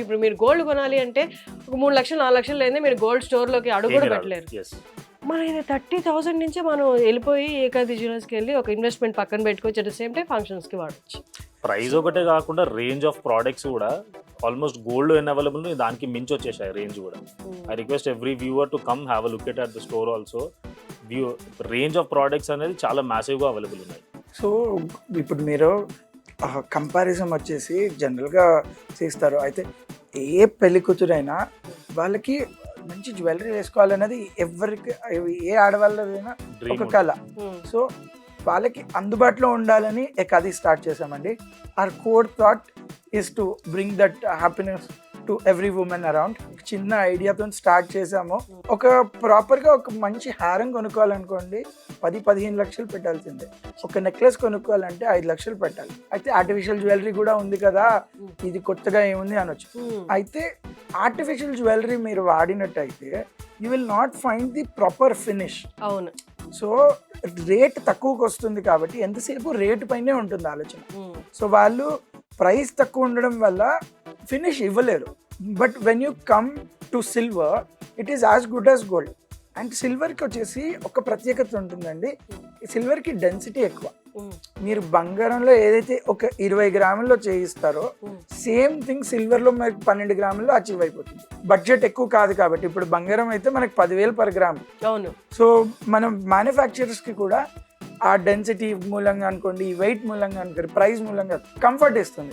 ఇప్పుడు మీరు గోల్డ్ కొనాలి అంటే ఒక 3 లక్షలు 4 లక్షలు లేదే మీరు గోల్డ్ స్టోర్లోకి అడుగు కూడా పెట్టలేరు. ఎస్, మన 30,000 నుంచే మనం వెళ్ళిపోయి ఏకాది జ్యువెలర్స్కి వెళ్ళి ఒక ఇన్వెస్ట్మెంట్ పక్కన పెట్టుకోవచ్చు, అట్ ద సేమ్ టైం ఫంక్షన్స్కి వాడచ్చు. ప్రైస్ ఒకటే కాకుండా రేంజ్ ఆఫ్ ప్రోడక్ట్స్ కూడా ఆల్మోస్ట్ గోల్డ్ ఎన్ అవైలబుల్, దానికి మించి వచ్చేసాయి రేంజ్ కూడా. I request every viewer to come have a look at the store also. Range of products అనేది చాలా మ్యాసివ్గా అవైలబుల్ ఉన్నాయి. సో ఇప్పుడు మీరు కంపారిజన్ వచ్చేసి జనరల్గా చేస్తారు, అయితే ఏ పెళ్లి కూతురైనా వాళ్ళకి మంచి జ్యువెలరీ వేసుకోవాలన్నది ఎవరికి, ఏ ఆడవాళ్ళైనా ఒక కళ. సో వాళ్ళకి అందుబాటులో ఉండాలని అది స్టార్ట్ చేసామండి. Our core thought is to bring that happiness to every women around. చిన్న ఐడియాతో స్టార్ట్ చేసాము. ఒక ప్రాపర్గా ఒక మంచి హారం కొనుక్కోవాలనుకోండి 10-15 లక్షలు పెట్టాల్సిందే. ఒక నెక్లెస్ కొనుక్కోవాలంటే 5 లక్షలు పెట్టాలి. అయితే ఆర్టిఫిషియల్ జ్యువెలరీ కూడా ఉంది కదా, ఇది కొత్తగా ఏముంది అనొచ్చు. అయితే ఆర్టిఫిషియల్ జ్యువెలరీ మీరు వాడినట్టయితే you will not find the proper finish. అవును. సో రేట్ తక్కువకి వస్తుంది కాబట్టి ఎంతసేపు రేటు పైనే ఉంటుంది ఆలోచన. సో వాళ్ళు ప్రైస్ తక్కువ ఉండడం వల్ల ఫినిష్ ఇవ్వలేరు. But when you come to silver it is as good as gold. And సిల్వర్కి వచ్చేసి ఒక ప్రత్యేకత ఉంటుందండి, సిల్వర్కి డెన్సిటీ ఎక్కువ. మీరు బంగారంలో ఏదైతే ఒక 20 గ్రాముల్లో చేయిస్తారో సేమ్ థింగ్ సిల్వర్లో మనకి 12 గ్రాముల్లో అచీవ్ అయిపోతుంది. బడ్జెట్ ఎక్కువ కాదు కాబట్టి. ఇప్పుడు బంగారం అయితే మనకి 10,000 పర్ గ్రామ్. అవును. సో మనం మ్యానుఫ్యాక్చరర్స్కి కూడా ఆ డెన్సిటీ మూలంగా అనుకోండి, వెయిట్ మూలంగా అనుకోండి, ప్రైస్ మూలంగా కంఫర్ట్ ఇస్తుంది.